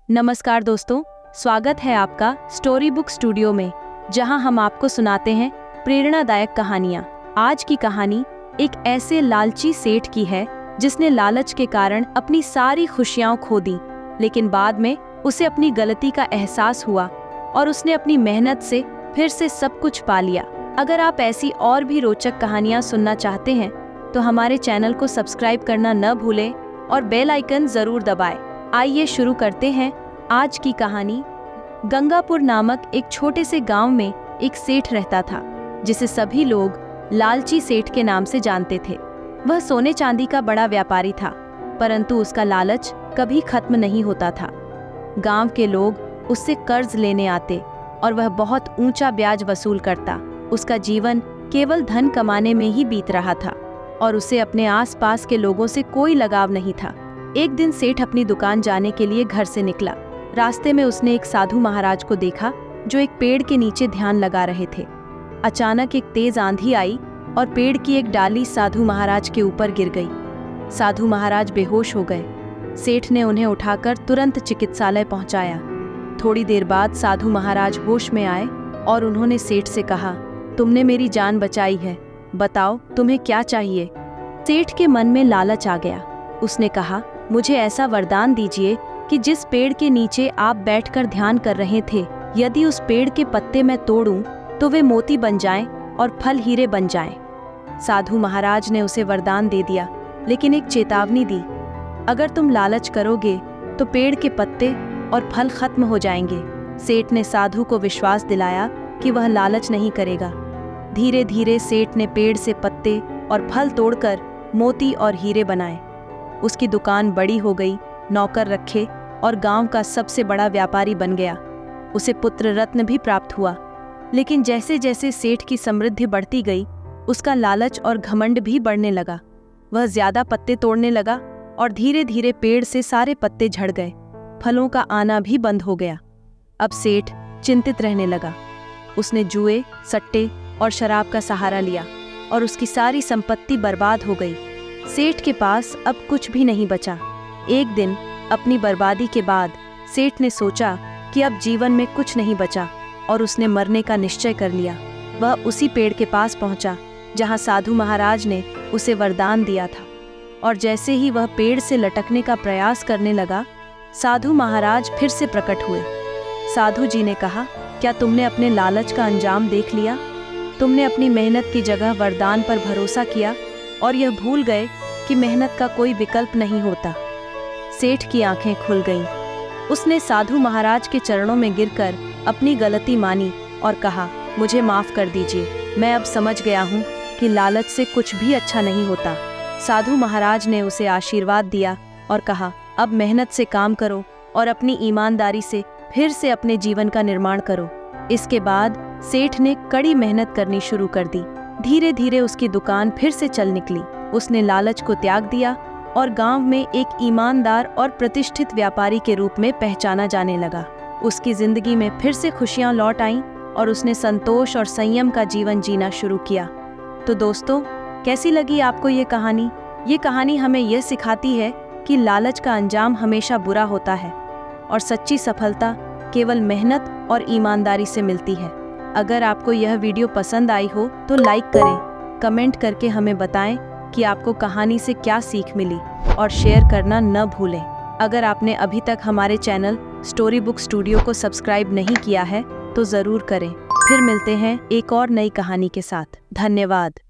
नमस्कार दोस्तों, स्वागत है आपका स्टोरी बुक स्टूडियो में, जहां हम आपको सुनाते हैं प्रेरणादायक कहानियां। आज की कहानी एक ऐसे लालची सेठ की है जिसने लालच के कारण अपनी सारी खुशियां खो दी, लेकिन बाद में उसे अपनी गलती का एहसास हुआ और उसने अपनी मेहनत से फिर से सब कुछ पा लिया। अगर आप ऐसी और भी रोचक कहानियां सुनना चाहते हैं तो हमारे चैनल को सब्सक्राइब करना न भूलें और बेल आइकन जरूर दबाएं। आइए शुरू करते हैं आज की कहानी। गंगापुर नामक एक छोटे से गांव में एक सेठ रहता था जिसे सभी लोग लालची सेठ के नाम से जानते थे। वह सोने चांदी का बड़ा व्यापारी था, परंतु उसका लालच कभी खत्म नहीं होता था। गांव के लोग उससे कर्ज लेने आते और वह बहुत ऊंचा ब्याज वसूल करता। उसका जीवन केवल धन कमाने में ही बीत रहा था और उसे अपने आसपास के लोगों से कोई लगाव नहीं था। एक दिन सेठ अपनी दुकान जाने के लिए घर से निकला। रास्ते में उसने एक साधु महाराज को देखा जो एक पेड़ के नीचे ध्यान लगा रहे थे। अचानक एक तेज आंधी आई और पेड़ की एक डाली साधु महाराज के ऊपर गिर गई। साधु महाराज बेहोश हो गए। सेठ ने उन्हें उठाकर तुरंत चिकित्सालय पहुंचाया। थोड़ी देर बाद साधु महाराज होश में आए और उन्होंने सेठ से कहा, तुमने मेरी जान बचाई है, बताओ तुम्हें क्या चाहिए। सेठ के मन में लालच आ गया। उसने कहा, मुझे ऐसा वरदान दीजिए कि जिस पेड़ के नीचे आप बैठकर ध्यान कर रहे थे, यदि उस पेड़ के पत्ते मैं तोड़ूं तो वे मोती बन जाएं और फल हीरे बन जाएं। साधु महाराज ने उसे वरदान दे दिया, लेकिन एक चेतावनी दी, अगर तुम लालच करोगे तो पेड़ के पत्ते और फल खत्म हो जाएंगे। सेठ ने साधु को विश्वास दिलाया कि वह लालच नहीं करेगा। धीरे धीरे सेठ ने पेड़ से पत्ते और फल तोड़कर मोती और हीरे बनाए। उसकी दुकान बड़ी हो गई, नौकर रखे और गांव का सबसे बड़ा व्यापारी बन गया। उसे पुत्र रत्न भी प्राप्त हुआ। लेकिन जैसे जैसे सेठ की समृद्धि बढ़ती गई, उसका लालच और घमंड भी बढ़ने लगा। वह ज्यादा पत्ते तोड़ने लगा और धीरे धीरे पेड़ से सारे पत्ते झड़ गए। फलों का आना भी बंद हो गया। अब सेठ चिंतित रहने लगा। उसने जुए, सट्टे और शराब का सहारा लिया और उसकी सारी संपत्ति बर्बाद हो गई। सेठ के पास अब कुछ भी नहीं बचा। एक दिन अपनी बर्बादी के बाद सेठ ने सोचा कि अब जीवन में कुछ नहीं बचा और उसने मरने का निश्चय कर लिया। वह उसी पेड़ के पास पहुंचा जहां साधु महाराज ने उसे वरदान दिया था, और जैसे ही वह पेड़ से लटकने का प्रयास करने लगा, साधु महाराज फिर से प्रकट हुए। साधु जी ने कहा, क्या तुमने अपने लालच का अंजाम देख लिया? तुमने अपनी मेहनत की जगह वरदान पर भरोसा किया और यह भूल गए कि मेहनत का कोई विकल्प नहीं होता। सेठ की आंखें खुल गईं। उसने साधु महाराज के चरणों में गिरकर अपनी गलती मानी और कहा, मुझे माफ कर दीजिए, मैं अब समझ गया हूँ कि लालच से कुछ भी अच्छा नहीं होता। साधु महाराज ने उसे आशीर्वाद दिया और कहा, अब मेहनत से काम करो और अपनी ईमानदारी से फिर से अपने जीवन का निर्माण करो। इसके बाद सेठ ने कड़ी मेहनत करनी शुरू कर दी। धीरे धीरे उसकी दुकान फिर से चल निकली। उसने लालच को त्याग दिया और गांव में एक ईमानदार और प्रतिष्ठित व्यापारी के रूप में पहचाना जाने लगा। उसकी जिंदगी में फिर से खुशियां लौट आईं और उसने संतोष और संयम का जीवन जीना शुरू किया। तो दोस्तों, कैसी लगी आपको ये कहानी? ये कहानी हमें यह सिखाती है कि लालच का अंजाम हमेशा बुरा होता है और सच्ची सफलता केवल मेहनत और ईमानदारी से मिलती है। अगर आपको यह वीडियो पसंद आई हो तो लाइक करें, कमेंट करके हमें बताएं कि आपको कहानी से क्या सीख मिली और शेयर करना न भूलें। अगर आपने अभी तक हमारे चैनल स्टोरी बुक स्टूडियो को सब्सक्राइब नहीं किया है तो ज़रूर करें। फिर मिलते हैं एक और नई कहानी के साथ। धन्यवाद।